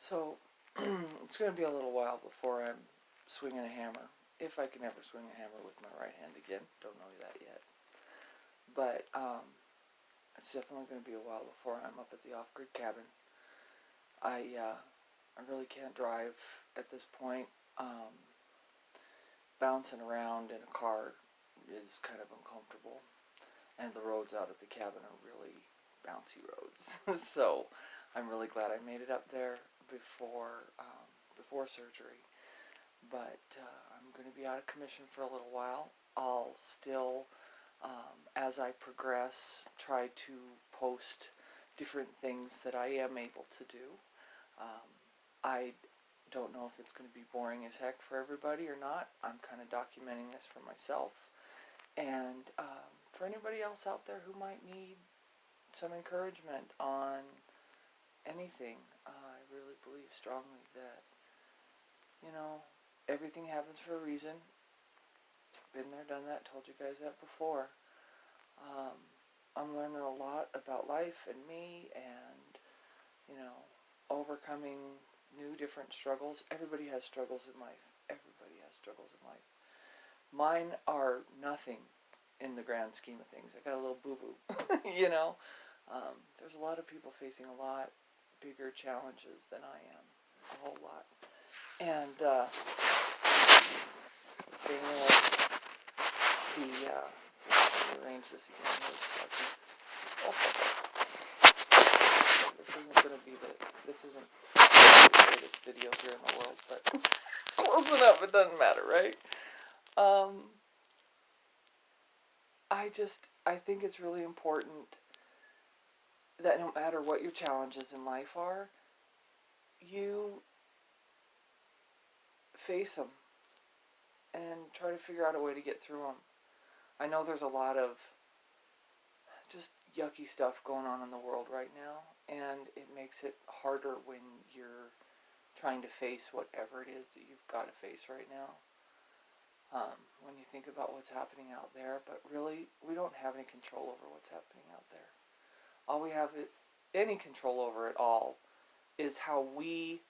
So, it's going to be a little while before I'm swinging a hammer. If I can ever swing a hammer with my right hand again. Don't know that yet. But, it's definitely going to be a while before I'm up at the off-grid cabin. I really can't drive at this point. Bouncing around in a car is kind of uncomfortable. And the roads out at the cabin are really bouncy roads. So, I'm really glad I made it up there before surgery. But I'm going to be out of commission for a little while. I'll still, as I progress, try to post different things that I am able to do. I don't know if it's going to be boring as heck for everybody or not. I'm kind of documenting this for myself. And for anybody else out there who might need some encouragement on anything, I really believe strongly that, everything happens for a reason. Been there, done that, told you guys that before. I'm learning a lot about life and me and, overcoming new different struggles. Everybody has struggles in life. Everybody has struggles in life. Mine are nothing in the grand scheme of things. I got a little boo-boo, There's a lot of people facing a lot bigger challenges than I am. A whole lot. And the thing is, let's see if I can arrange this again. This isn't going to be the greatest video here in the world, but close enough, it doesn't matter, right? I think it's really important that no matter what your challenges in life are, you face them and try to figure out a way to get through them. I know there's a lot of just yucky stuff going on in the world right now, and it makes it harder when you're trying to face whatever it is that you've got to face right now. When you think about what's happening out there, but really, we don't have any control over what's happening out there. All we have any control over at all is how we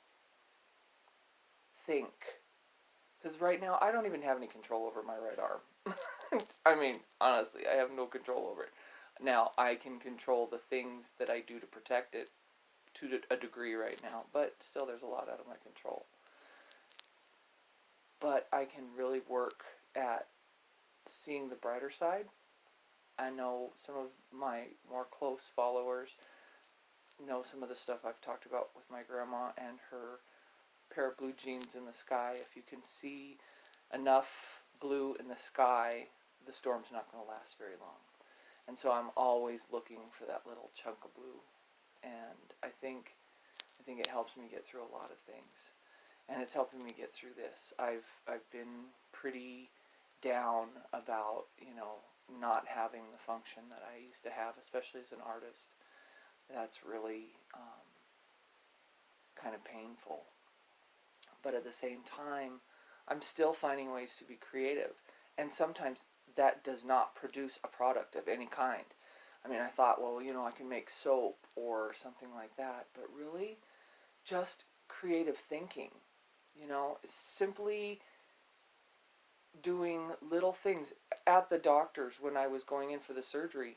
think. Because right now, I don't even have any control over my right arm. I mean, honestly, I have no control over it. Now, I can control the things that I do to protect it to a degree right now, but still there's a lot out of my control. But I can really work at seeing the brighter side. I know some of my more close followers know some of the stuff I've talked about with my grandma and her pair of blue jeans in the sky. If you can see enough blue in the sky, the storm's not going to last very long. And so I'm always looking for that little chunk of blue. And I think it helps me get through a lot of things. And it's helping me get through this. I've been pretty down about, not having the function that I used to have, especially as an artist. That's really kind of painful. But at the same time, I'm still finding ways to be creative. And sometimes that does not produce a product of any kind. I mean, I thought, well, I can make soap or something like that. But really, just creative thinking. Simply doing little things. At the doctor's, when I was going in for the surgery,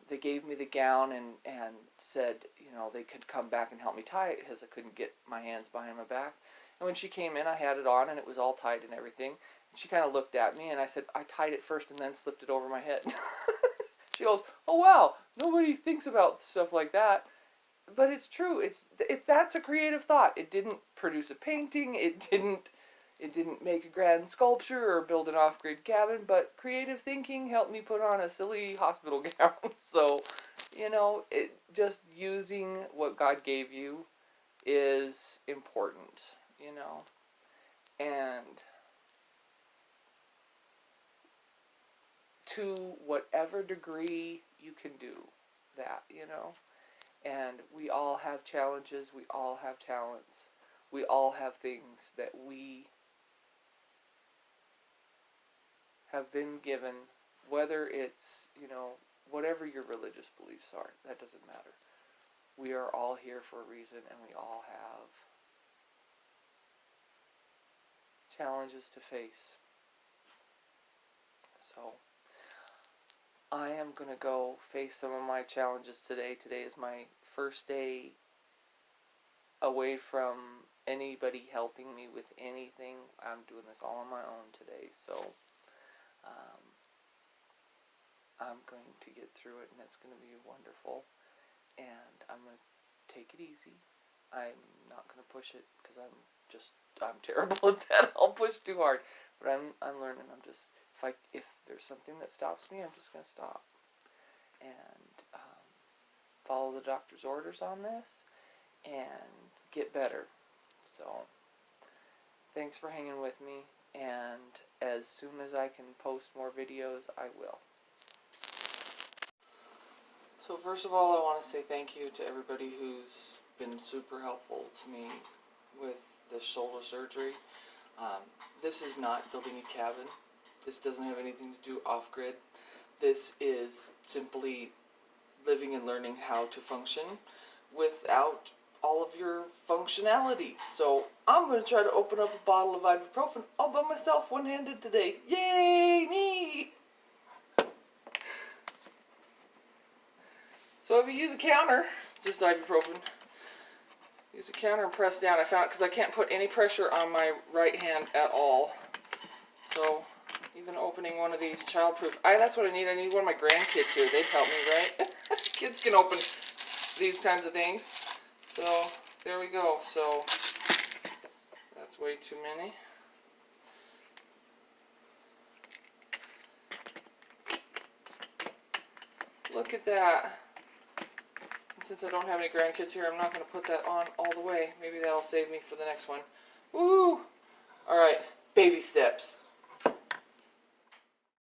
they gave me the gown and said, they could come back and help me tie it because I couldn't get my hands behind my back. And when she came in, I had it on and it was all tied and everything. And she kind of looked at me and I said, I tied it first and then slipped it over my head. She goes, oh wow, nobody thinks about stuff like that. But it's true. That's a creative thought. It didn't produce a painting. It didn't make a grand sculpture or build an off-grid cabin. But creative thinking helped me put on a silly hospital gown. So, just using what God gave you is important, And to whatever degree you can do that, And we all have challenges, we all have talents, we all have things that we have been given, whether it's, whatever your religious beliefs are, that doesn't matter. we are all here for a reason, and we all have challenges to face. So I am going to go face some of my challenges today. Today is my first day away from anybody helping me with anything. I'm doing this all on my own today, so I'm going to get through it, and it's going to be wonderful. And I'm going to take it easy. I'm not going to push it because I'm terrible at that. I'll push too hard, but I'm learning. If there's something that stops me, I'm just going to stop and follow the doctor's orders on this and get better. So thanks for hanging with me, and as soon as I can post more videos, I will. So first of all, I want to say thank you to everybody who's been super helpful to me with the shoulder surgery. This is not building a cabin. This doesn't have anything to do off-grid. This is simply living and learning how to function without all of your functionality. So I'm going to try to open up a bottle of ibuprofen all by myself, one-handed today. Yay, me! So if you use a counter, just ibuprofen, use a counter and press down. I found it because I can't put any pressure on my right hand at all. So even opening one of these childproof, that's what I need. I need one of my grandkids here. They'd help me, right? Kids can open these kinds of things. So there we go. So that's way too many. Look at that. Since I don't have any grandkids here, I'm not going to put that on all the way. Maybe that'll save me for the next one. Woo! Alright, baby steps.